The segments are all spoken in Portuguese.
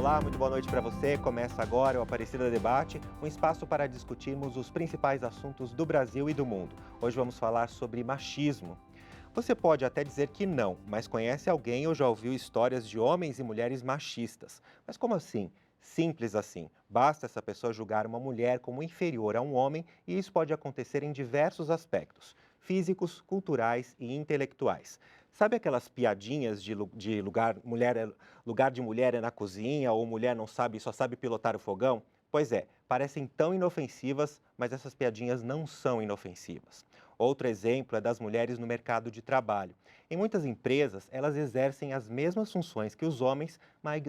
Olá, muito boa noite para você. Começa agora o Aparecida Debate, um espaço para discutirmos os principais assuntos do Brasil e do mundo. Hoje vamos falar sobre machismo. Você pode até dizer que não, mas conhece alguém ou já ouviu histórias de homens e mulheres machistas. Mas como assim? Simples assim. Basta essa pessoa julgar uma mulher como inferior a um homem e isso pode acontecer em diversos aspectos: físicos, culturais e intelectuais. Sabe aquelas piadinhas de lugar de mulher é na cozinha ou mulher não sabe, só sabe pilotar o fogão? Pois é, parecem tão inofensivas, mas essas piadinhas não são inofensivas. Outro exemplo é das mulheres no mercado de trabalho. Em muitas empresas, elas exercem as mesmas funções que os homens,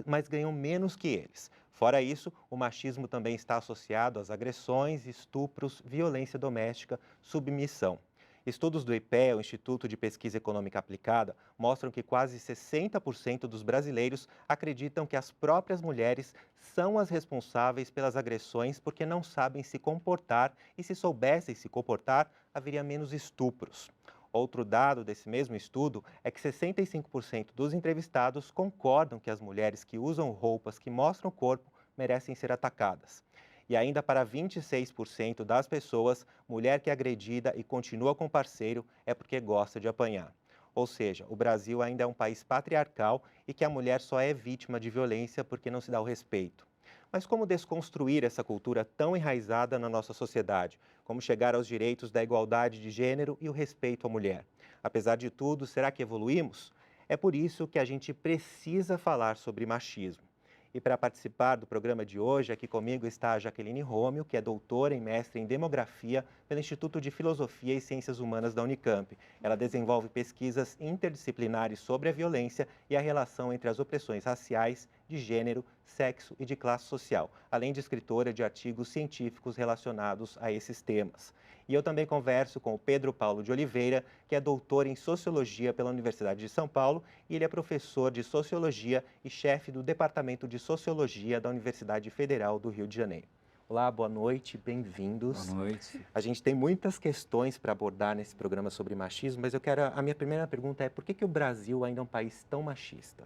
mas ganham menos que eles. Fora isso, o machismo também está associado às agressões, estupros, violência doméstica, submissão. Estudos do IPEA, o Instituto de Pesquisa Econômica Aplicada, mostram que quase 60% dos brasileiros acreditam que as próprias mulheres são as responsáveis pelas agressões porque não sabem se comportar e, se soubessem se comportar, haveria menos estupros. Outro dado desse mesmo estudo é que 65% dos entrevistados concordam que as mulheres que usam roupas que mostram o corpo merecem ser atacadas. E ainda para 26% das pessoas, mulher que é agredida e continua com parceiro é porque gosta de apanhar. Ou seja, o Brasil ainda é um país patriarcal e que a mulher só é vítima de violência porque não se dá o respeito. Mas como desconstruir essa cultura tão enraizada na nossa sociedade? Como chegar aos direitos da igualdade de gênero e o respeito à mulher? Apesar de tudo, será que evoluímos? É por isso que a gente precisa falar sobre machismo. E para participar do programa de hoje, aqui comigo está a Jaqueline Rômio, que é doutora e mestre em Demografia pelo Instituto de Filosofia e Ciências Humanas da Unicamp. Ela desenvolve pesquisas interdisciplinares sobre a violência e a relação entre as opressões raciais, de gênero, sexo e de classe social, além de escritora de artigos científicos relacionados a esses temas. E eu também converso com o Pedro Paulo de Oliveira, que é doutor em Sociologia pela Universidade de São Paulo, e ele é professor de Sociologia e chefe do Departamento de Sociologia da Universidade Federal do Rio de Janeiro. Olá, boa noite, Boa bem-vindos. noite. A gente tem muitas questões para abordar nesse programa sobre machismo, mas a minha primeira pergunta é: por que o Brasil ainda é um país tão machista?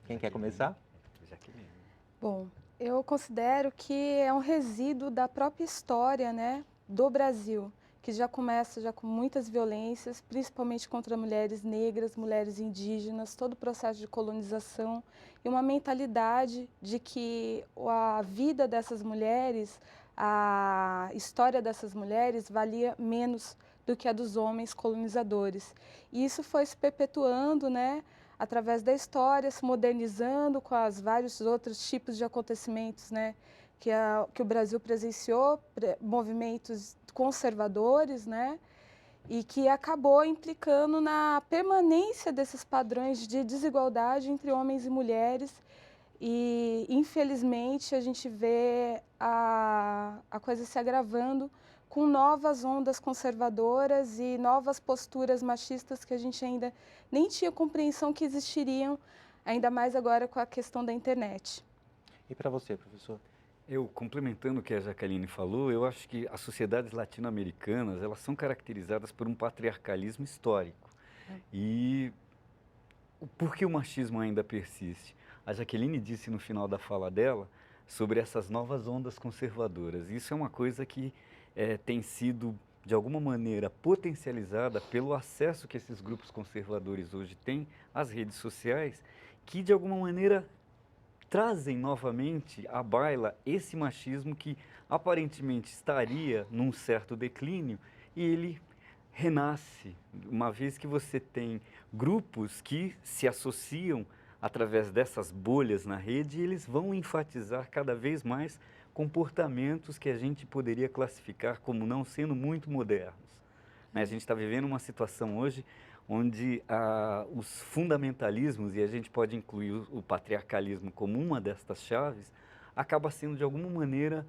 Quem quer Jaqueline. começar? Jaqueline. Bom, eu considero que é um resíduo da própria história, né, do Brasil, que já começa já com muitas violências, principalmente contra mulheres negras, mulheres indígenas, todo o processo de colonização e uma mentalidade de que a vida dessas mulheres, a história dessas mulheres valia menos do que a dos homens colonizadores. E isso foi se perpetuando, né, através da história, se modernizando com os vários outros tipos de acontecimentos, né, que o Brasil presenciou, movimentos conservadores, né, e que acabou implicando na permanência desses padrões de desigualdade entre homens e mulheres. E, infelizmente, a gente vê a coisa se agravando com novas ondas conservadoras e novas posturas machistas que a gente ainda nem tinha compreensão que existiriam, ainda mais agora com a questão da internet. E para você, professor? Eu, complementando o que a Jaqueline falou, eu acho que as sociedades latino-americanas, elas são caracterizadas por um patriarcalismo histórico. E por que o machismo ainda persiste? A Jaqueline disse no final da fala dela sobre essas novas ondas conservadoras. Isso é uma coisa que tem sido, de alguma maneira, potencializada pelo acesso que esses grupos conservadores hoje têm às redes sociais, que, de alguma maneira, trazem novamente à baila esse machismo que aparentemente estaria num certo declínio e ele renasce, uma vez que você tem grupos que se associam através dessas bolhas na rede e eles vão enfatizar cada vez mais comportamentos que a gente poderia classificar como não sendo muito modernos. Né? A gente está vivendo uma situação hoje onde os fundamentalismos, e a gente pode incluir o patriarcalismo como uma destas chaves, acaba sendo de alguma maneira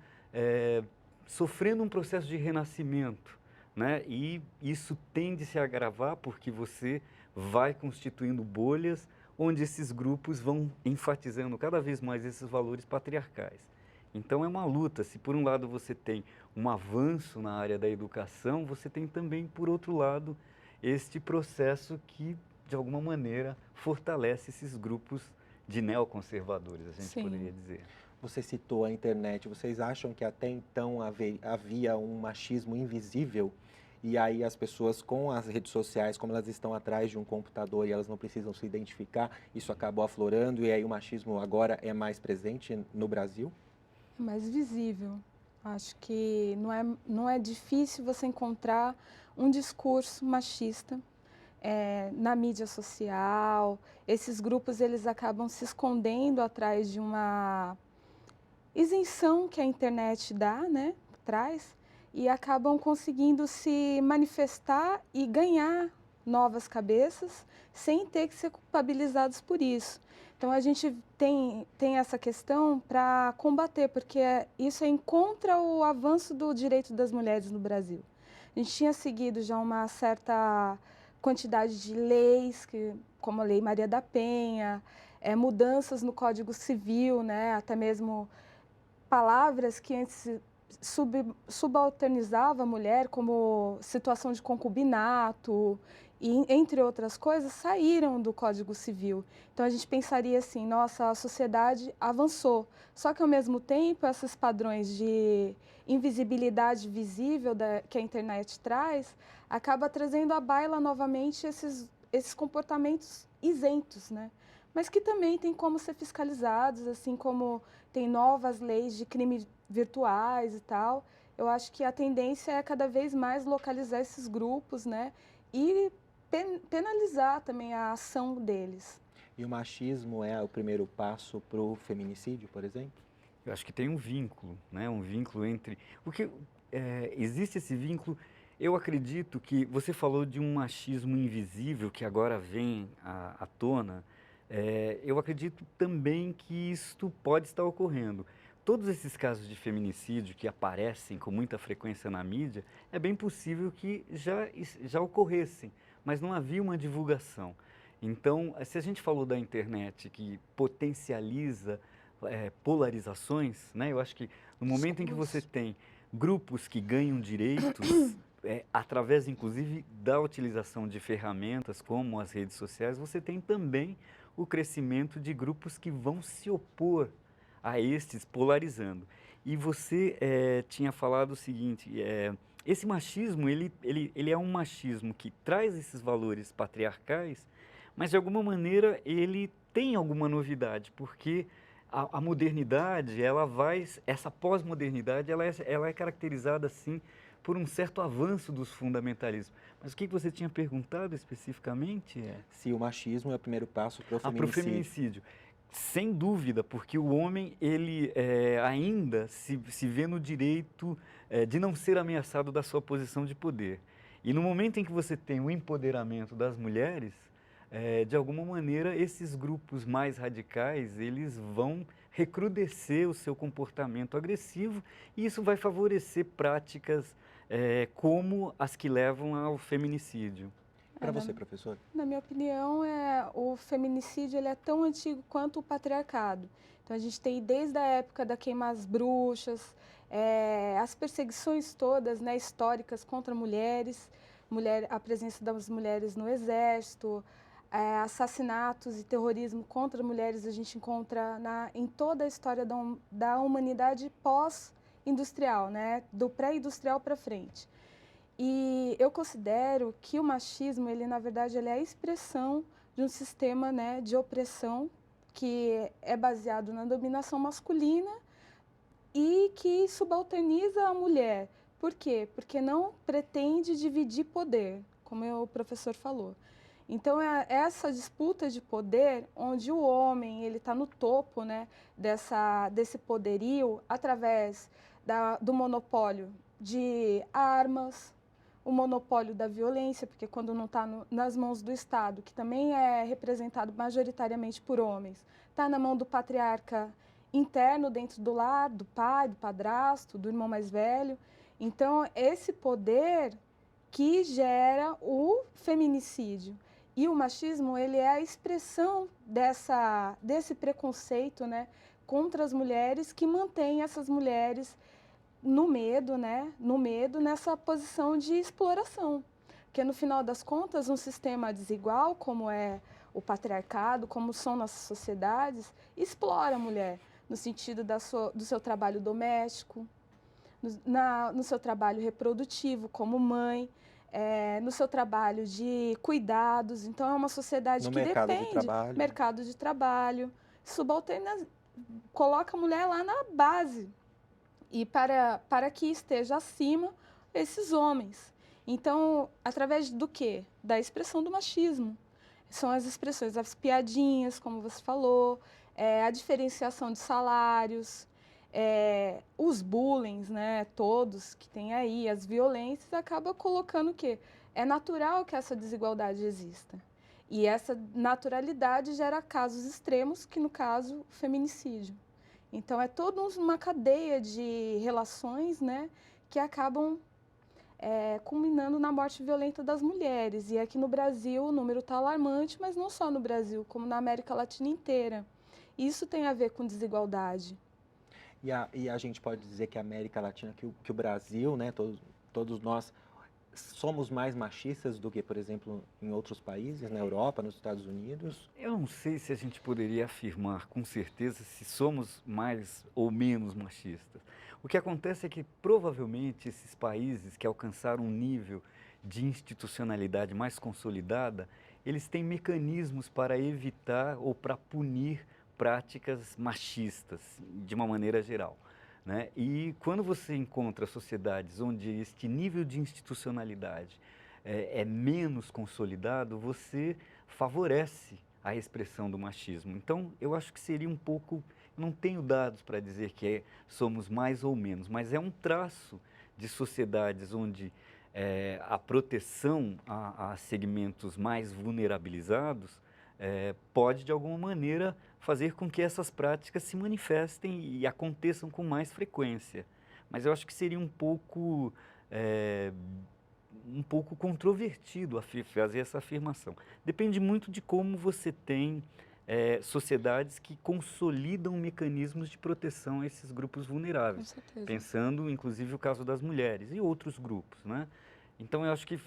sofrendo um processo de renascimento. Né? E isso tende a se agravar porque você vai constituindo bolhas onde esses grupos vão enfatizando cada vez mais esses valores patriarcais. Então é uma luta. Se por um lado você tem um avanço na área da educação, você tem também, por outro lado, este processo que, de alguma maneira, fortalece esses grupos de neoconservadores, a gente Sim. poderia dizer. Você citou a internet. Vocês acham que até então havia um machismo invisível? E aí as pessoas com as redes sociais, como elas estão atrás de um computador e elas não precisam se identificar, isso acabou aflorando e aí o machismo agora é mais presente no Brasil? É mais visível. Acho que não é difícil você encontrar um discurso machista na mídia social. Esses grupos eles acabam se escondendo atrás de uma isenção que a internet dá, né, traz, e acabam conseguindo se manifestar e ganhar novas cabeças sem ter que ser culpabilizados por isso. Então a gente tem essa questão para combater, porque isso é em contra o avanço do direito das mulheres no Brasil. A gente tinha seguido já uma certa quantidade de leis, como a Lei Maria da Penha, mudanças no Código Civil, né, até mesmo palavras que antes subalternizava a mulher, como situação de concubinato, e, entre outras coisas, saíram do Código Civil. Então, a gente pensaria assim, nossa, a sociedade avançou. Só que, ao mesmo tempo, esses padrões de invisibilidade visível que a internet traz, acaba trazendo à baila novamente esses comportamentos isentos, né? Mas que também tem como ser fiscalizados, assim como tem novas leis de crime virtuais e tal. Eu acho que a tendência é cada vez mais localizar esses grupos, né? E penalizar também a ação deles. E o machismo é o primeiro passo para o feminicídio, por exemplo? Eu acho que tem um vínculo, né? Um vínculo entre... Porque existe esse vínculo. Eu acredito que você falou de um machismo invisível que agora vem à tona. Eu acredito também que isto pode estar ocorrendo. Todos esses casos de feminicídio que aparecem com muita frequência na mídia, é bem possível que já ocorressem, mas não havia uma divulgação. Então, se a gente falou da internet que potencializa polarizações, né? Eu acho que no momento em que você tem grupos que ganham direitos, através inclusive da utilização de ferramentas como as redes sociais, você tem também o crescimento de grupos que vão se opor a estes, polarizando. E você tinha falado o seguinte, esse machismo, ele é um machismo que traz esses valores patriarcais, mas de alguma maneira ele tem alguma novidade, porque a modernidade, essa pós-modernidade, ela é caracterizada, assim, por um certo avanço dos fundamentalismos. Mas o que você tinha perguntado especificamente? Se o machismo é o primeiro passo para o Para o feminicídio. Sem dúvida, porque o homem, ele ainda se vê no direito de não ser ameaçado da sua posição de poder. E no momento em que você tem o empoderamento das mulheres, de alguma maneira, esses grupos mais radicais, eles vão recrudescer o seu comportamento agressivo e isso vai favorecer práticas como as que levam ao feminicídio. Para você, professor? Na minha opinião, o feminicídio ele é tão antigo quanto o patriarcado. Então, a gente tem desde a época da queima às bruxas, as perseguições todas, né, históricas contra mulheres, a presença das mulheres no exército, assassinatos e terrorismo contra mulheres a gente encontra em toda a história da humanidade pós-industrial, né, do pré-industrial para frente. E eu considero que o machismo, ele na verdade, ele é a expressão de um sistema, né, de opressão que é baseado na dominação masculina e que subalterniza a mulher. Por quê? Porque não pretende dividir poder, como o professor falou. Então, é essa disputa de poder, onde o homem ele está no topo, né, desse poderio, através do monopólio de armas, o monopólio da violência, porque quando não está nas mãos do Estado, que também é representado majoritariamente por homens, está na mão do patriarca interno dentro do lar, do pai, do padrasto, do irmão mais velho. Então, esse poder que gera o feminicídio. E o machismo, ele é a expressão desse preconceito, né, contra as mulheres, que mantém essas mulheres no medo, né, nessa posição de exploração. Porque, no final das contas, um sistema desigual, como é o patriarcado, como são nossas sociedades, explora a mulher, no sentido do seu trabalho doméstico, no seu trabalho reprodutivo, como mãe, no seu trabalho de cuidados. Então, é uma sociedade No que mercado de depende trabalho. mercado de trabalho, subalterna, coloca a mulher lá na base, e para que esteja acima esses homens. Então, através do quê? Da expressão do machismo. São as expressões, as piadinhas, como você falou, a diferenciação de salários, os bullying, né, todos que tem aí, as violências, acaba colocando o quê? É natural que essa desigualdade exista. E essa naturalidade gera casos extremos, que no caso, o feminicídio. Então, é toda uma cadeia de relações, né, que acabam culminando na morte violenta das mulheres. E aqui no Brasil o número está alarmante, mas não só no Brasil, como na América Latina inteira. Isso tem a ver com desigualdade. E a gente pode dizer que a América Latina, que o Brasil, né, todos nós, somos mais machistas do que, por exemplo, em outros países, na Europa, nos Estados Unidos? Eu não sei se a gente poderia afirmar com certeza se somos mais ou menos machistas. O que acontece é que provavelmente esses países que alcançaram um nível de institucionalidade mais consolidada, eles têm mecanismos para evitar ou para punir práticas machistas, de uma maneira geral, né? E quando você encontra sociedades onde este nível de institucionalidade é menos consolidado, você favorece a expressão do machismo. Então, eu acho que seria um pouco, não tenho dados para dizer que somos mais ou menos, mas é um traço de sociedades onde a proteção a segmentos mais vulnerabilizados pode, de alguma maneira, fazer com que essas práticas se manifestem e aconteçam com mais frequência. Mas eu acho que seria um pouco controvertido fazer essa afirmação. Depende muito de como você tem sociedades que consolidam mecanismos de proteção a esses grupos vulneráveis. Com certeza. Pensando, inclusive, o caso das mulheres e outros grupos, né? Então, eu acho que...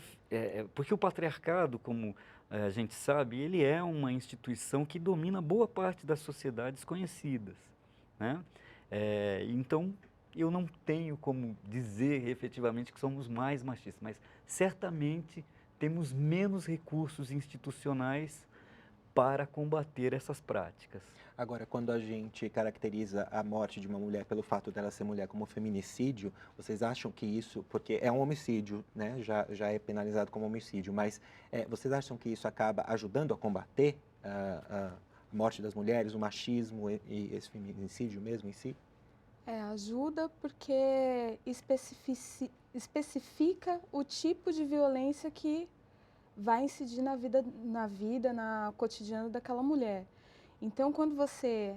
porque o patriarcado, como a gente sabe, ele é uma instituição que domina boa parte das sociedades conhecidas, né? Então, eu não tenho como dizer efetivamente que somos mais machistas, mas certamente temos menos recursos institucionais para combater essas práticas. Agora, quando a gente caracteriza a morte de uma mulher pelo fato dela ser mulher como feminicídio, vocês acham que isso, porque é um homicídio, né? Já é penalizado como homicídio, mas vocês acham que isso acaba ajudando a combater a morte das mulheres, o machismo e esse feminicídio mesmo em si? Ajuda porque especifica o tipo de violência que vai incidir na cotidiano daquela mulher. Então, quando você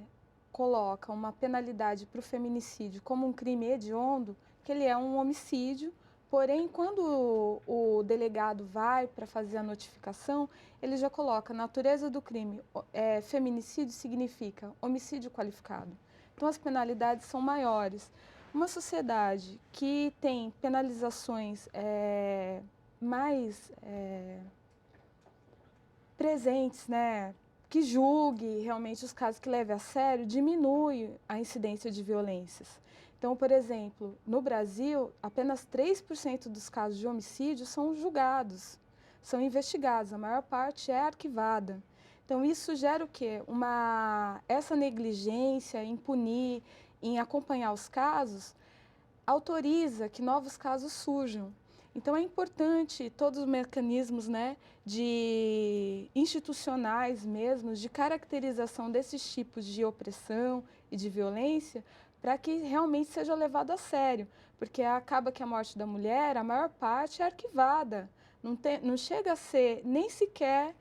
coloca uma penalidade para o feminicídio como um crime hediondo, que ele é um homicídio, porém, quando o delegado vai para fazer a notificação, ele já coloca a natureza do crime. Feminicídio significa homicídio qualificado. Então, as penalidades são maiores. Uma sociedade que tem penalizações mais presentes, né, que julgue realmente os casos, que leve a sério, diminui a incidência de violências. Então, por exemplo, no Brasil, apenas 3% dos casos de homicídio são julgados, são investigados, a maior parte é arquivada. Então, isso gera o quê? Essa negligência em punir, em acompanhar os casos, autoriza que novos casos surjam. Então, é importante todos os mecanismos, né, institucionais mesmo, de caracterização desses tipos de opressão e de violência, para que realmente seja levado a sério. Porque acaba que a morte da mulher, a maior parte é arquivada, não chega a ser nem sequer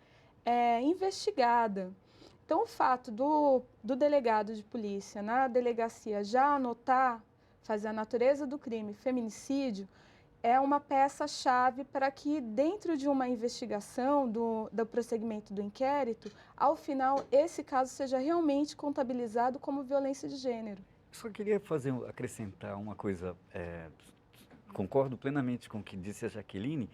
investigada. Então, o fato do delegado de polícia na delegacia já anotar, fazer a natureza do crime, feminicídio, é uma peça-chave para que, dentro de uma investigação, do prosseguimento do inquérito, ao final, esse caso seja realmente contabilizado como violência de gênero. Só queria acrescentar uma coisa, concordo plenamente com o que disse a Jaqueline.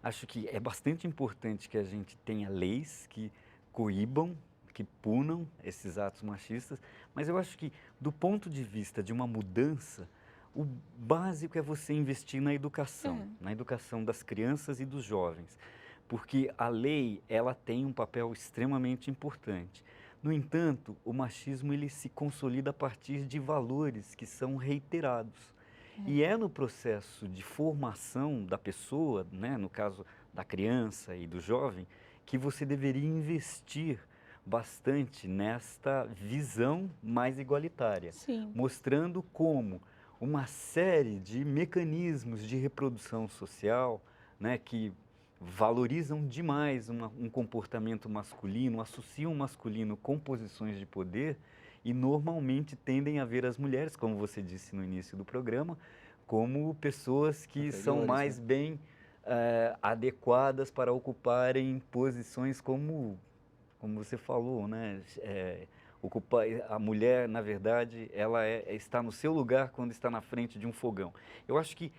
Acho que é bastante importante que a gente tenha leis que coíbam, que punam esses atos machistas, mas eu acho que, do ponto de vista de uma mudança, o básico é você investir na educação das crianças e dos jovens, porque a lei, ela tem um papel extremamente importante. No entanto, o machismo ele se consolida a partir de valores que são reiterados. E é no processo de formação da pessoa, né, no caso da criança e do jovem, que você deveria investir bastante nesta visão mais igualitária, Sim. mostrando como uma série de mecanismos de reprodução social, né, que valorizam demais um comportamento masculino, associam o masculino com posições de poder e normalmente tendem a ver as mulheres, como você disse no início do programa, como pessoas que são Inferiores, mais né? bem adequadas para ocuparem posições como você falou, né? A mulher, na verdade, ela está no seu lugar quando está na frente de um fogão. Eu acho que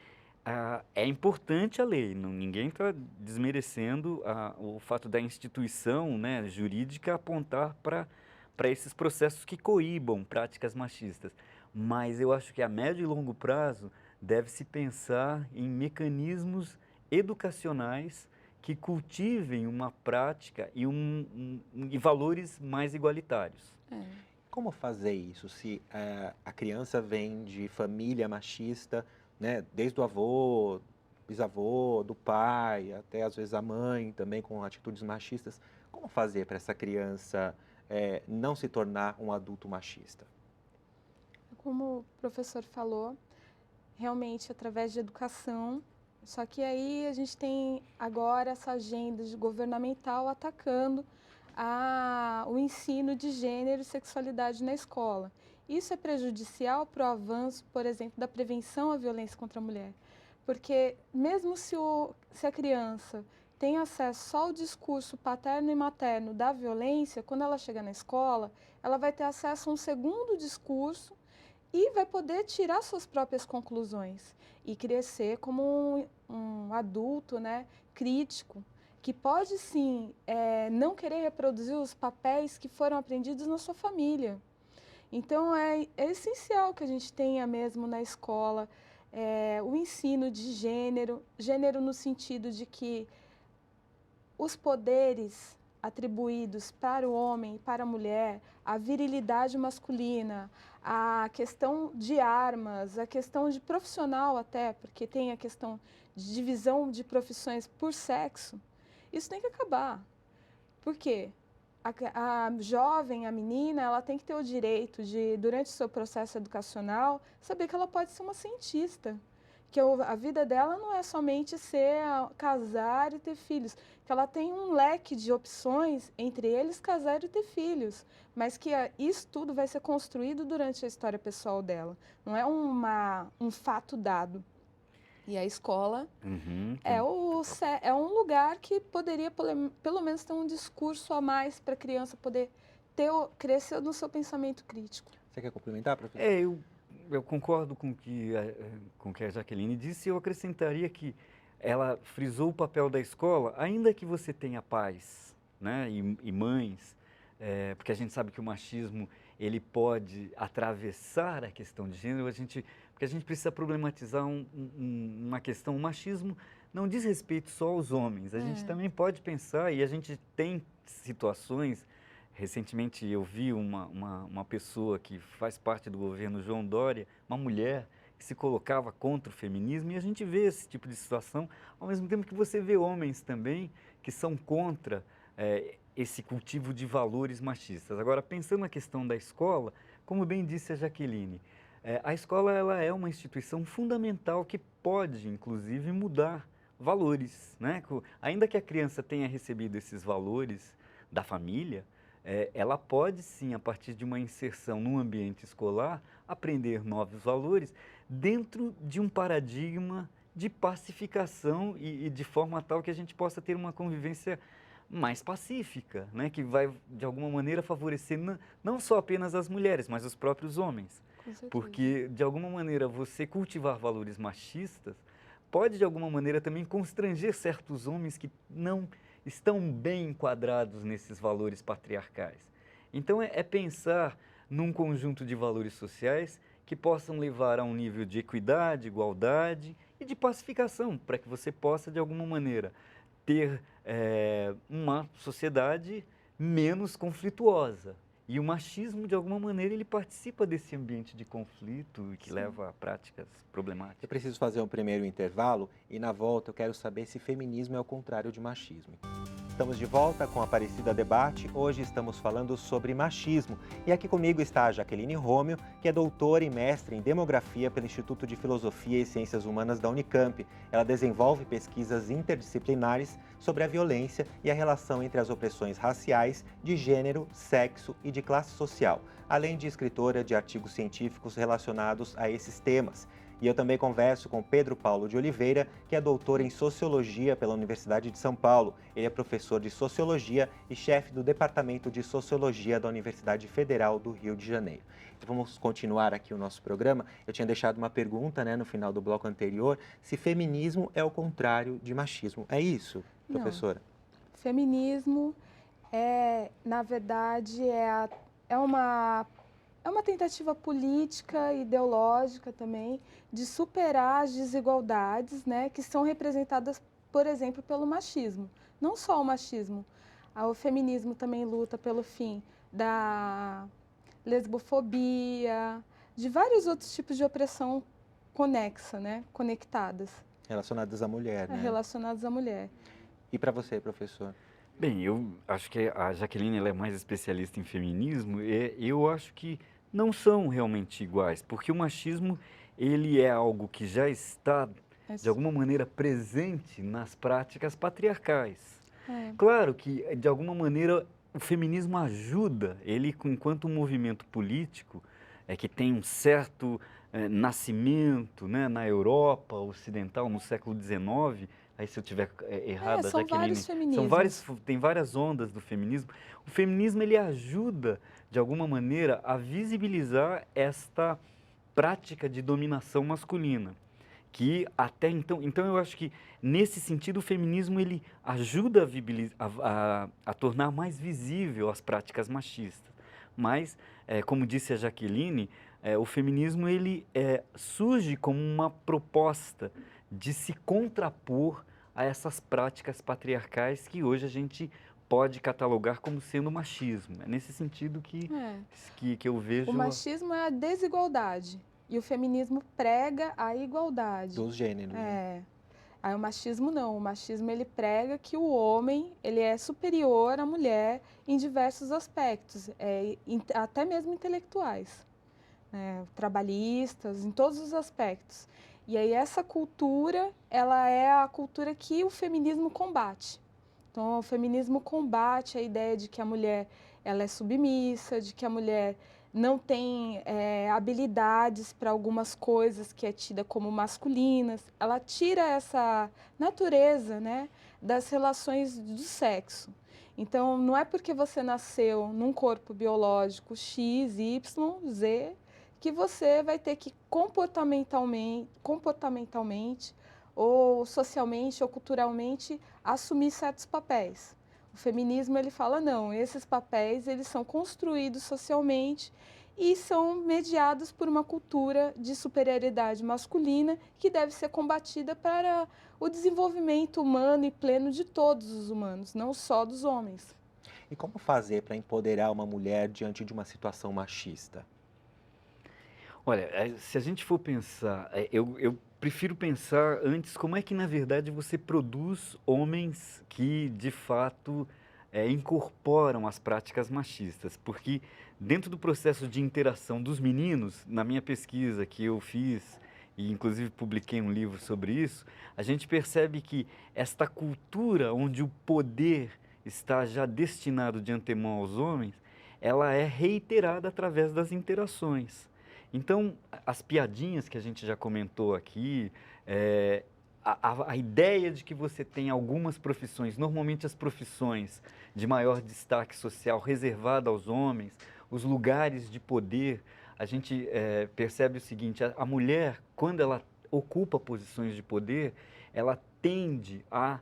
é importante a lei, ninguém está desmerecendo o fato da instituição, né, jurídica apontar para esses processos que coíbam práticas machistas. Mas eu acho que a médio e longo prazo deve-se pensar em mecanismos educacionais que cultivem uma prática e valores mais igualitários. Como fazer isso se a criança vem de família machista, né? Desde o avô, bisavô, do pai, até às vezes a mãe também com atitudes machistas. Como fazer para essa criança não se tornar um adulto machista? Como o professor falou, realmente através de educação. Só que aí a gente tem agora essa agenda governamental atacando o ensino de gênero e sexualidade na escola. Isso é prejudicial para o avanço, por exemplo, da prevenção à violência contra a mulher. Porque mesmo se a criança tem acesso só ao discurso paterno e materno da violência, quando ela chega na escola, ela vai ter acesso a um segundo discurso e vai poder tirar suas próprias conclusões e crescer como um adulto, né, crítico, que pode sim não querer reproduzir os papéis que foram aprendidos na sua família. Então é essencial que a gente tenha mesmo na escola o ensino de gênero no sentido de que os poderes atribuídos para o homem e para a mulher, a virilidade masculina, a questão de armas, a questão de profissional até, porque tem a questão de divisão de profissões por sexo, isso tem que acabar. Por quê? A jovem, a menina, ela tem que ter o direito de, durante o seu processo educacional, saber que ela pode ser uma cientista. Que a vida dela não é somente casar e ter filhos, que ela tem um leque de opções, entre eles casar e ter filhos, mas que isso tudo vai ser construído durante a história pessoal dela, não é um fato dado. E a escola é um lugar que poderia, pelo menos, ter um discurso a mais para a criança poder crescer no seu pensamento crítico. Você quer complementar, professor? Eu concordo com o que a Jaqueline disse, e eu acrescentaria que ela frisou o papel da escola, ainda que você tenha pais, né, e mães, porque a gente sabe que o machismo ele pode atravessar a questão de gênero, porque a gente precisa problematizar uma questão. O machismo não diz respeito só aos homens, a gente também pode pensar, e a gente tem situações. Recentemente eu vi uma pessoa que faz parte do governo João Dória, uma mulher que se colocava contra o feminismo, e a gente vê esse tipo de situação, ao mesmo tempo que você vê homens também que são contra esse cultivo de valores machistas. Agora, pensando na questão da escola, como bem disse a Jaqueline, a escola ela é uma instituição fundamental que pode, inclusive, mudar valores, né? Ainda que a criança tenha recebido esses valores da família, ela pode sim, a partir de uma inserção no ambiente escolar, aprender novos valores dentro de um paradigma de pacificação e de forma tal que a gente possa ter uma convivência mais pacífica, né? Que vai, de alguma maneira, favorecer não só apenas as mulheres, mas os próprios homens. Com certeza. Porque, de alguma maneira, você cultivar valores machistas pode, de alguma maneira, também constranger certos homens que não estão bem enquadrados nesses valores patriarcais. Então, é pensar num conjunto de valores sociais que possam levar a um nível de equidade, igualdade e de pacificação, para que você possa, de alguma maneira, ter uma sociedade menos conflituosa. E o machismo, de alguma maneira, ele participa desse ambiente de conflito que leva a práticas problemáticas. Eu preciso fazer um primeiro intervalo e na volta eu quero saber se feminismo é o contrário de machismo. Estamos de volta com Aparecida Debate. Hoje estamos falando sobre machismo. E aqui comigo está a Jaqueline Romeu, que é doutora e mestre em demografia pelo Instituto de Filosofia e Ciências Humanas da Unicamp. Ela desenvolve pesquisas interdisciplinares sobre a violência e a relação entre as opressões raciais, de gênero, sexo e de classe social, além de escritora de artigos científicos relacionados a esses temas. E eu também converso com Pedro Paulo de Oliveira, que é doutor em Sociologia pela Universidade de São Paulo. Ele é professor de Sociologia e chefe do Departamento de Sociologia da Universidade Federal do Rio de Janeiro. Então, vamos continuar aqui o nosso programa. Eu tinha deixado uma pergunta, no final do bloco anterior, se feminismo é o contrário de machismo. É isso, professora? Não. Feminismo na verdade, é uma tentativa política e ideológica também de superar as desigualdades, né, que são representadas, por exemplo, pelo machismo. Não só o machismo, o feminismo também luta pelo fim da lesbofobia, de vários outros tipos de opressão conexa, né, conectadas. Relacionadas à mulher, né? Relacionadas à mulher. E para você, professor? Bem, eu acho que a Jaqueline ela é mais especialista em feminismo e eu acho que não são realmente iguais, porque o machismo ele é algo que já está, de alguma maneira, presente nas práticas patriarcais. Claro que, de alguma maneira, o feminismo ajuda, ele, enquanto um movimento político, que tem um certo nascimento, né, na Europa ocidental, no século XIX, aí se eu estiver errada, são Jaqueline, vários feminismos. tem várias ondas do feminismo. O feminismo ele ajuda, de alguma maneira, a visibilizar esta prática de dominação masculina, que até então eu acho que nesse sentido o feminismo ele ajuda a tornar mais visível as práticas machistas. Mas, como disse a Jaqueline, o feminismo ele surge como uma proposta de se contrapor a essas práticas patriarcais que hoje a gente pode catalogar como sendo machismo. É nesse sentido que eu vejo... O machismo é a desigualdade e o feminismo prega a igualdade. Dos gêneros. Né? Aí o machismo não. O machismo ele prega que o homem ele é superior à mulher em diversos aspectos, até mesmo intelectuais, trabalhistas, em todos os aspectos. E aí essa cultura, ela é a cultura que o feminismo combate. Então, o feminismo combate a ideia de que a mulher ela é submissa, de que a mulher não tem habilidades para algumas coisas que é tida como masculinas. Ela tira essa natureza, né, das relações do sexo. Então, não é porque você nasceu num corpo biológico X, Y, Z, que você vai ter que comportamentalmente ou socialmente ou culturalmente assumir certos papéis. O feminismo ele fala não, esses papéis eles são construídos socialmente e são mediados por uma cultura de superioridade masculina que deve ser combatida para o desenvolvimento humano e pleno de todos os humanos, não só dos homens. E como fazer para empoderar uma mulher diante de uma situação machista? Olha, se a gente for pensar, eu prefiro pensar antes como é que, na verdade, você produz homens que, de fato, incorporam as práticas machistas. Porque dentro do processo de interação dos meninos, na minha pesquisa que eu fiz, e inclusive publiquei um livro sobre isso, a gente percebe que esta cultura onde o poder está já destinado de antemão aos homens, ela é reiterada através das interações. Então, as piadinhas que a gente já comentou aqui, a ideia de que você tem algumas profissões, normalmente as profissões de maior destaque social reservadas aos homens, os lugares de poder, a gente percebe o seguinte, a mulher, quando ela ocupa posições de poder, ela tende a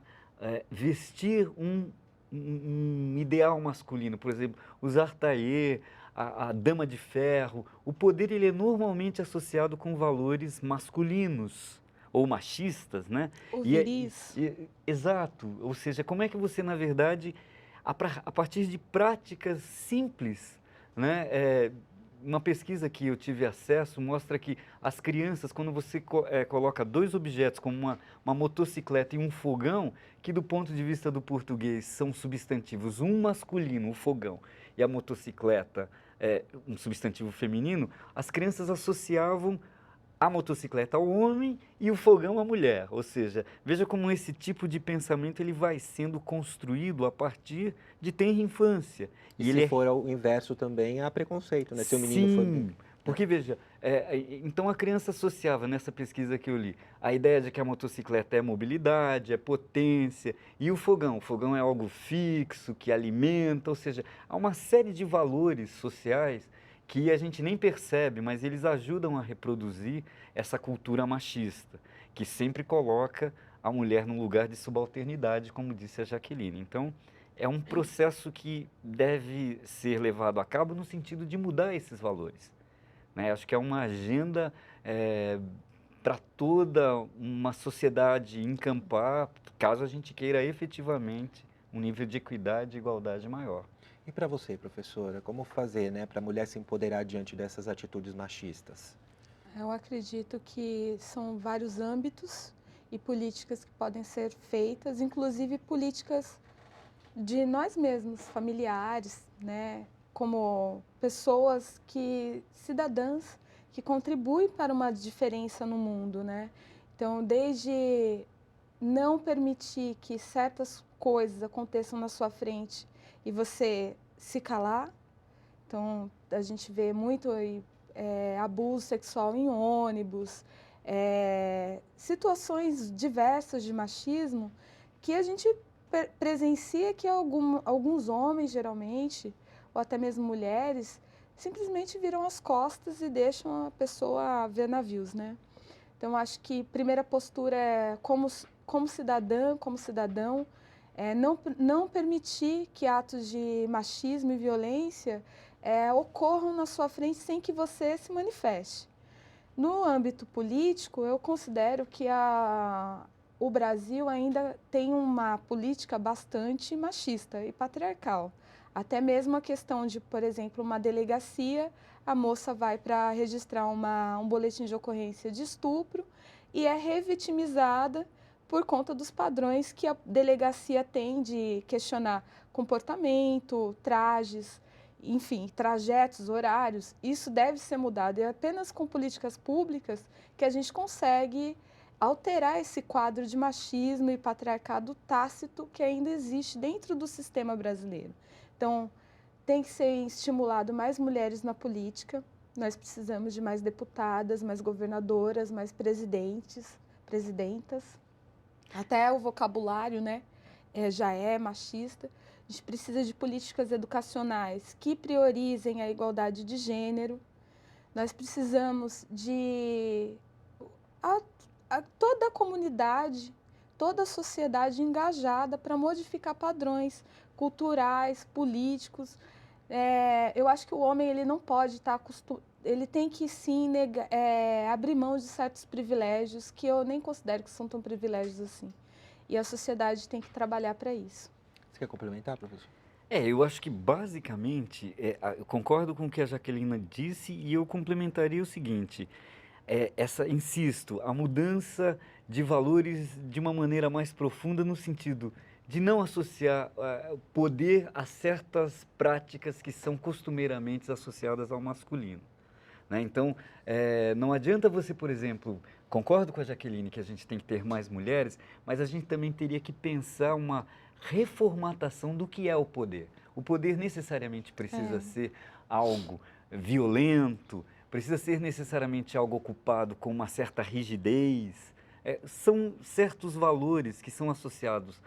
vestir um ideal masculino. Por exemplo, usar taillé, a dama de ferro. O poder ele é normalmente associado com valores masculinos ou machistas, né? O E é- viris. exato. Ou seja, como é que você, na verdade, a partir de práticas simples, né? Uma pesquisa que eu tive acesso mostra que as crianças, quando você coloca dois objetos, como uma motocicleta e um fogão, que do ponto de vista do português são substantivos, um masculino, o fogão, e a motocicleta, um substantivo feminino, as crianças associavam a motocicleta ao homem e o fogão à mulher. Ou seja, veja como esse tipo de pensamento ele vai sendo construído a partir de tenra infância. E se for ao inverso também, há preconceito, né? Se o menino for... Sim, porque veja, então a criança associava nessa pesquisa que eu li a ideia de que a motocicleta é mobilidade, é potência, e o fogão é algo fixo, que alimenta, ou seja, há uma série de valores sociais que a gente nem percebe, mas eles ajudam a reproduzir essa cultura machista, que sempre coloca a mulher num lugar de subalternidade, como disse a Jaqueline. Então, é um processo que deve ser levado a cabo no sentido de mudar esses valores, né? Acho que é uma agenda para toda uma sociedade encampar, caso a gente queira efetivamente um nível de equidade e igualdade maior. E para você, professora, como fazer, né, para a mulher se empoderar diante dessas atitudes machistas? Eu acredito que são vários âmbitos e políticas que podem ser feitas, inclusive políticas de nós mesmos, familiares, né? Como pessoas cidadãs, que contribuem para uma diferença no mundo, né? Então, desde não permitir que certas coisas aconteçam na sua frente e você se calar. Então, a gente vê muito abuso sexual em ônibus, situações diversas de machismo que a gente presencia que alguns homens, geralmente, ou até mesmo mulheres, simplesmente viram as costas e deixam a pessoa ver navios, né? Então, acho que a primeira postura é como cidadã, como cidadão, não permitir que atos de machismo e violência ocorram na sua frente sem que você se manifeste. No âmbito político, eu considero que o Brasil ainda tem uma política bastante machista e patriarcal. Até mesmo a questão de, por exemplo, uma delegacia, a moça vai para registrar um boletim de ocorrência de estupro e é revitimizada por conta dos padrões que a delegacia tem de questionar comportamento, trajes, enfim, trajetos, horários. Isso deve ser mudado. É apenas com políticas públicas que a gente consegue alterar esse quadro de machismo e patriarcado tácito que ainda existe dentro do sistema brasileiro. Então, tem que ser estimulado mais mulheres na política. Nós precisamos de mais deputadas, mais governadoras, mais presidentas. Até o vocabulário, né, já é machista. A gente precisa de políticas educacionais que priorizem a igualdade de gênero. Nós precisamos de toda a comunidade, toda a sociedade engajada para modificar padrões culturais, políticos. Eu acho que o homem ele não pode estar ele tem que sim abrir mão de certos privilégios que eu nem considero que são tão privilégios assim. E a sociedade tem que trabalhar para isso. Você quer complementar, professor? Eu acho que basicamente, eu concordo com o que a Jaqueline disse e eu complementaria o seguinte, insisto, a mudança de valores de uma maneira mais profunda no sentido de não associar poder a certas práticas que são costumeiramente associadas ao masculino, né? Então, não adianta você, por exemplo, concordo com a Jaqueline que a gente tem que ter mais mulheres, mas a gente também teria que pensar uma reformatação do que é o poder. O poder necessariamente precisa ser algo violento, precisa ser necessariamente algo ocupado com uma certa rigidez. São certos valores que são associados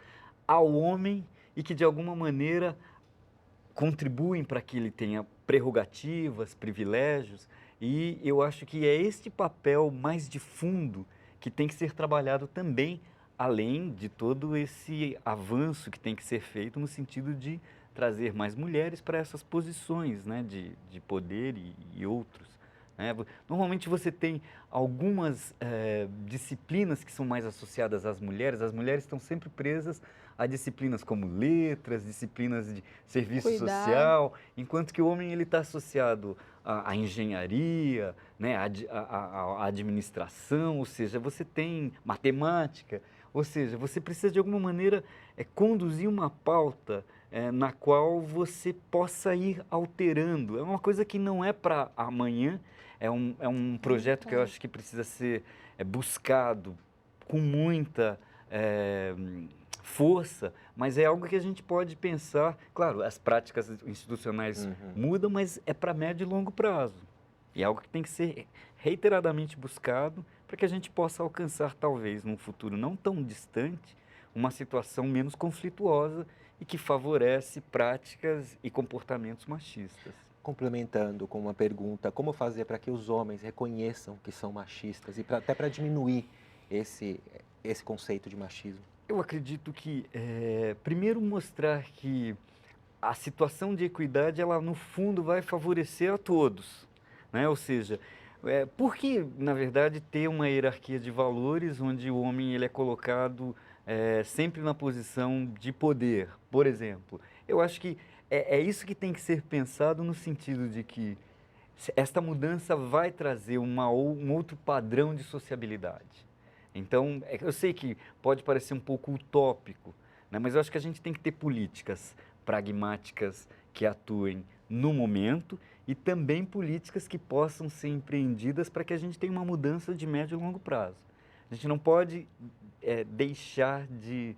ao homem e que, de alguma maneira, contribuem para que ele tenha prerrogativas, privilégios, e eu acho que é este papel mais de fundo que tem que ser trabalhado também, além de todo esse avanço que tem que ser feito no sentido de trazer mais mulheres para essas posições, né, de poder e outros. Né? Normalmente você tem algumas disciplinas que são mais associadas às mulheres. As mulheres estão sempre presas a disciplinas como letras, disciplinas de serviço Cuidar. social, enquanto que o homem ele está associado à engenharia, né, à administração, ou seja, você tem matemática, ou seja, você precisa de alguma maneira conduzir uma pauta na qual você possa ir alterando. É uma coisa que não é para amanhã, é um projeto que eu acho que precisa ser buscado com muita força, mas é algo que a gente pode pensar. Claro, as práticas institucionais mudam, mas é para médio e longo prazo. E é algo que tem que ser reiteradamente buscado para que a gente possa alcançar, talvez, num futuro não tão distante, uma situação menos conflituosa e que favorece práticas e comportamentos machistas. Complementando com uma pergunta, como fazer para que os homens reconheçam que são machistas e até para diminuir esse conceito de machismo? Eu acredito que, primeiro, mostrar que a situação de equidade, ela no fundo vai favorecer a todos, né? Ou seja, por que, na verdade, ter uma hierarquia de valores onde o homem ele é colocado sempre na posição de poder, por exemplo? Eu acho que é isso que tem que ser pensado no sentido de que esta mudança vai trazer um outro padrão de sociabilidade. Então, eu sei que pode parecer um pouco utópico, né? Mas eu acho que a gente tem que ter políticas pragmáticas que atuem no momento e também políticas que possam ser empreendidas para que a gente tenha uma mudança de médio e longo prazo. A gente não pode deixar de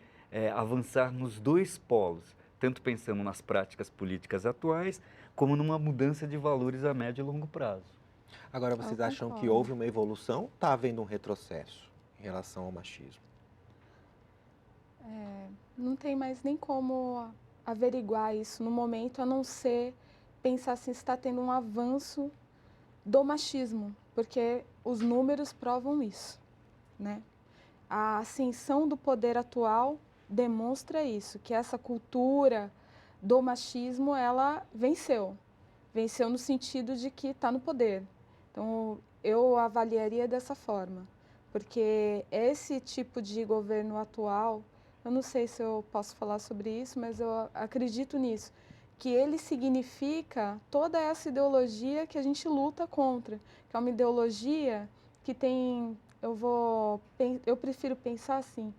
avançar nos dois polos, tanto pensando nas práticas políticas atuais, como numa mudança de valores a médio e longo prazo. Agora, Eu vocês acham que concordo. houve uma evolução ou está havendo um retrocesso em relação ao machismo? Não tem mais nem como averiguar isso no momento, a não ser pensar assim, se está tendo um avanço do machismo, porque os números provam isso, né? A ascensão do poder atual demonstra isso, que essa cultura do machismo, ela venceu. Venceu no sentido de que está no poder. Então, eu avaliaria dessa forma, porque esse tipo de governo atual, eu não sei se eu posso falar sobre isso, mas eu acredito nisso, que ele significa toda essa ideologia que a gente luta contra, que é uma ideologia que tem, eu prefiro pensar assim,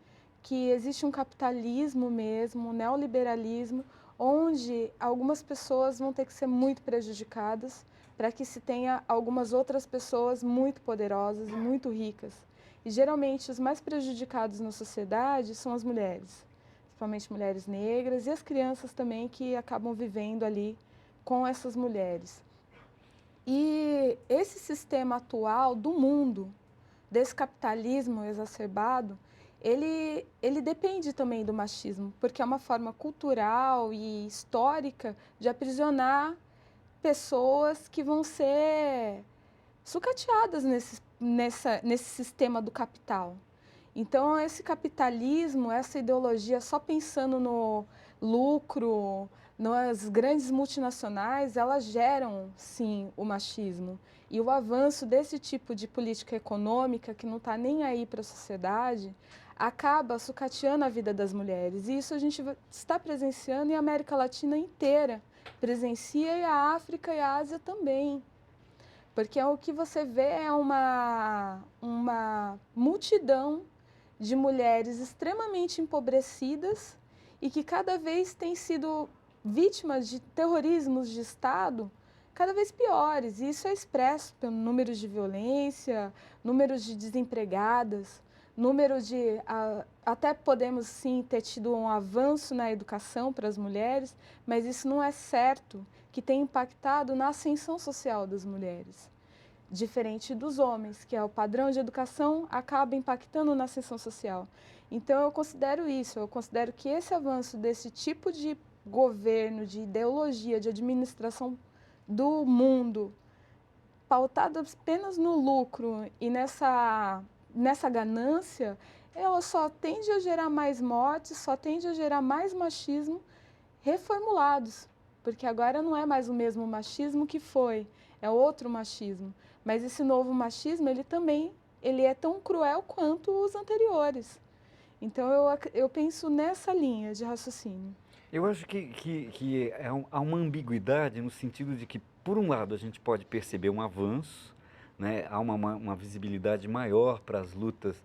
que existe um capitalismo mesmo, um neoliberalismo, onde algumas pessoas vão ter que ser muito prejudicadas para que se tenha algumas outras pessoas muito poderosas e muito ricas. E geralmente os mais prejudicados na sociedade são as mulheres, principalmente mulheres negras e as crianças também que acabam vivendo ali com essas mulheres. E esse sistema atual do mundo, desse capitalismo exacerbado, ele depende também do machismo, porque é uma forma cultural e histórica de aprisionar pessoas que vão ser sucateadas nesse sistema do capital. Então, esse capitalismo, essa ideologia só pensando no lucro, nas grandes multinacionais, elas geram, sim, o machismo. E o avanço desse tipo de política econômica, que não está nem aí para a sociedade, acaba sucateando a vida das mulheres. E isso a gente está presenciando em América Latina inteira. Presencia e a África e a Ásia também. Porque o que você vê é uma multidão de mulheres extremamente empobrecidas e que cada vez têm sido vítimas de terrorismos de Estado cada vez piores. E isso é expresso pelo número de violência, números de desempregadas, número de... até podemos, sim, ter tido um avanço na educação para as mulheres, mas isso não é certo que tem impactado na ascensão social das mulheres. Diferente dos homens, que é o padrão de educação, acaba impactando na ascensão social. Então, eu considero isso, eu considero que esse avanço desse tipo de governo, de ideologia, de administração do mundo, pautado apenas no lucro e nessa ganância, ela só tende a gerar mais mortes, só tende a gerar mais machismo reformulados, porque agora não é mais o mesmo machismo que foi, é outro machismo. Mas esse novo machismo, ele é tão cruel quanto os anteriores. Então, eu penso nessa linha de raciocínio. Eu acho que há uma ambiguidade no sentido de que, por um lado, a gente pode perceber um avanço, né? Há uma visibilidade maior para as lutas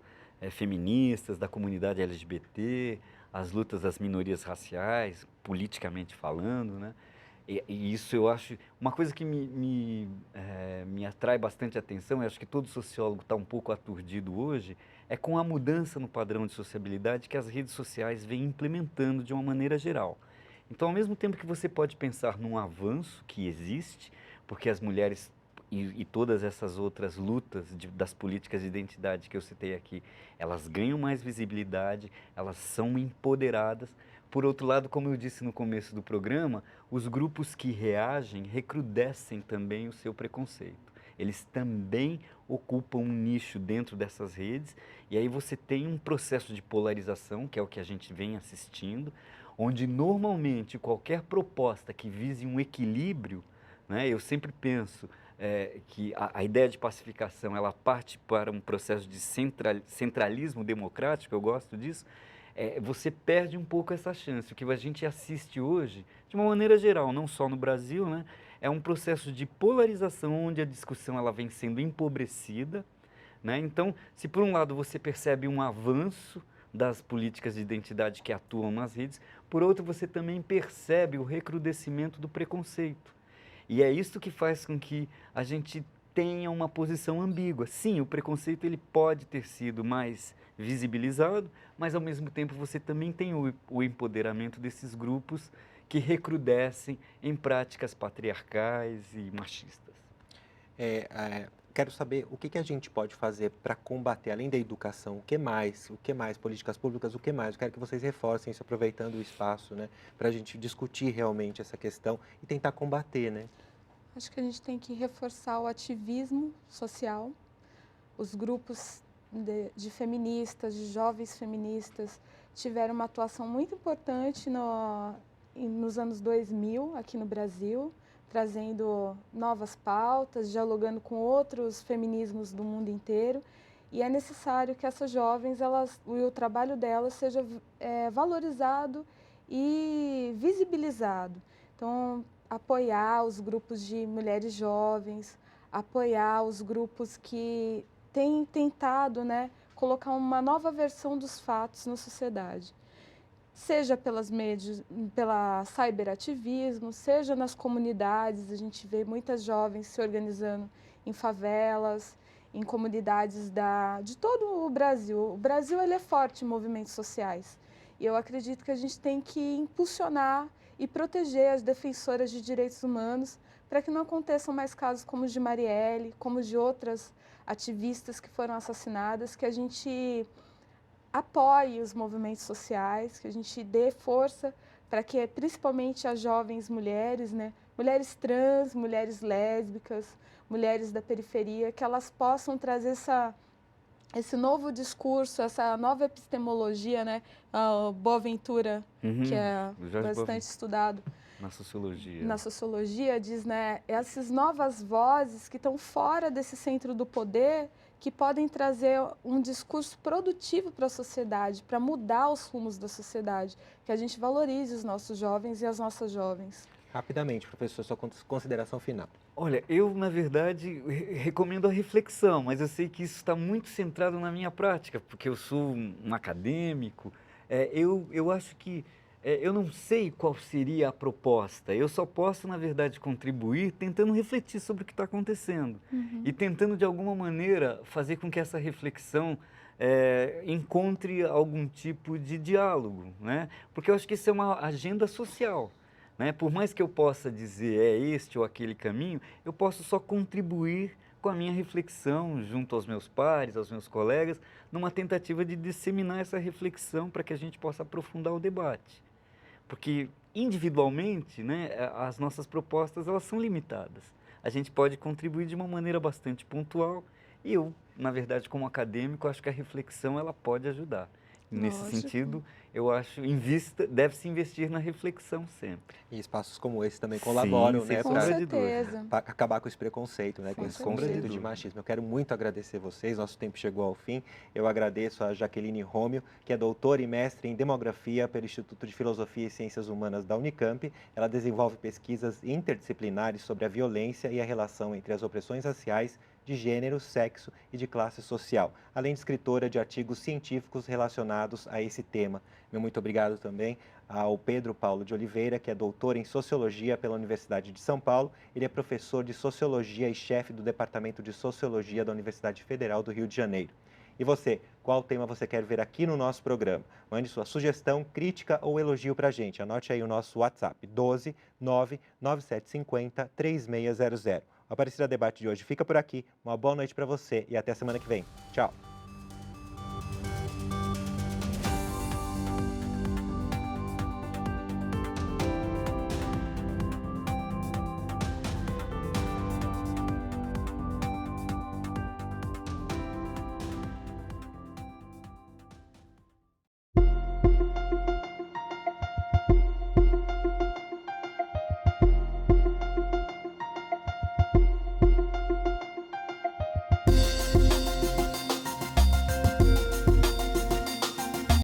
feministas, da comunidade LGBT, as lutas das minorias raciais, politicamente falando, né? E isso eu acho uma coisa que me atrai bastante atenção, e acho que todo sociólogo está um pouco aturdido hoje, é com a mudança no padrão de sociabilidade que as redes sociais vêm implementando de uma maneira geral. Então, ao mesmo tempo que você pode pensar num avanço que existe, porque as mulheres e todas essas outras lutas das políticas de identidade que eu citei aqui, elas ganham mais visibilidade, elas são empoderadas. Por outro lado, como eu disse no começo do programa, os grupos que reagem recrudescem também o seu preconceito. Eles também ocupam um nicho dentro dessas redes, e aí você tem um processo de polarização, que é o que a gente vem assistindo, onde normalmente qualquer proposta que vise um equilíbrio, né, eu sempre penso que a ideia de pacificação ela parte para um processo de centralismo democrático, eu gosto disso, você perde um pouco essa chance. O que a gente assiste hoje, de uma maneira geral, não só no Brasil, né, é um processo de polarização onde a discussão ela vem sendo empobrecida, né? Então, se por um lado você percebe um avanço das políticas de identidade que atuam nas redes, por outro você também percebe o recrudescimento do preconceito. E é isso que faz com que a gente tenha uma posição ambígua. Sim, o preconceito ele pode ter sido mais visibilizado, mas ao mesmo tempo você também tem o empoderamento desses grupos que recrudescem em práticas patriarcais e machistas. Quero saber o que a gente pode fazer para combater, além da educação, o que mais, políticas públicas, o que mais? Eu quero que vocês reforcem isso, aproveitando o espaço, né, para a gente discutir realmente essa questão e tentar combater, né? Acho que a gente tem que reforçar o ativismo social, os grupos de feministas, de jovens feministas, tiveram uma atuação muito importante nos anos 2000 aqui no Brasil, trazendo novas pautas, dialogando com outros feminismos do mundo inteiro. E é necessário que essas jovens, o trabalho delas seja valorizado e visibilizado. Então, apoiar os grupos de mulheres jovens, apoiar os grupos que têm tentado, né, colocar uma nova versão dos fatos na sociedade. Seja pela cyberativismo, seja nas comunidades, a gente vê muitas jovens se organizando em favelas, em comunidades de todo o Brasil. O Brasil ele é forte em movimentos sociais e eu acredito que a gente tem que impulsionar e proteger as defensoras de direitos humanos para que não aconteçam mais casos como os de Marielle, como os de outras ativistas que foram assassinadas, que a gente apoie os movimentos sociais, que a gente dê força para que, principalmente as jovens mulheres, né, mulheres trans, mulheres lésbicas, mulheres da periferia, que elas possam trazer esse novo discurso, essa nova epistemologia, né, a Boaventura, que é bastante estudado na sociologia, diz, né, essas novas vozes que estão fora desse centro do poder, que podem trazer um discurso produtivo para a sociedade, para mudar os rumos da sociedade, que a gente valorize os nossos jovens e as nossas jovens. Rapidamente, professor, sua consideração final. Olha, eu, na verdade, recomendo a reflexão, mas eu sei que isso está muito centrado na minha prática, porque eu sou um acadêmico. Eu acho que eu não sei qual seria a proposta. Eu só posso, na verdade, contribuir tentando refletir sobre o que está acontecendo e tentando, de alguma maneira, fazer com que essa reflexão encontre algum tipo de diálogo, né? Porque eu acho que isso é uma agenda social. Né? Por mais que eu possa dizer este ou aquele caminho, eu posso só contribuir com a minha reflexão junto aos meus pares, aos meus colegas, numa tentativa de disseminar essa reflexão para que a gente possa aprofundar o debate. Porque individualmente, né, as nossas propostas elas são limitadas. A gente pode contribuir de uma maneira bastante pontual E eu, na verdade, como acadêmico, acho que a reflexão ela pode ajudar. Nesse Lógico. sentido, eu acho, deve-se investir na reflexão sempre. E espaços como esse também Sim, colaboram, sem né, Com sombra para de dúvida. certeza. acabar com esse preconceito, né, com Com esse sombra de conceito de dúvida. machismo. Eu quero muito agradecer vocês, nosso tempo chegou ao fim. Eu agradeço a Jaqueline Rômio, que é doutora e mestre em demografia pelo Instituto de Filosofia e Ciências Humanas da Unicamp. Ela desenvolve pesquisas interdisciplinares sobre a violência e a relação entre as opressões raciais, de gênero, sexo e de classe social, além de escritora de artigos científicos relacionados a esse tema. Meu muito obrigado também ao Pedro Paulo de Oliveira, que é doutor em Sociologia pela Universidade de São Paulo. Ele é professor de Sociologia e chefe do Departamento de Sociologia da Universidade Federal do Rio de Janeiro. E você, qual tema você quer ver aqui no nosso programa? Mande sua sugestão, crítica ou elogio para a gente. Anote aí o nosso WhatsApp, 12 99750 3600. O Aparecida Debate de hoje fica por aqui. Uma boa noite para você e até semana que vem. Tchau!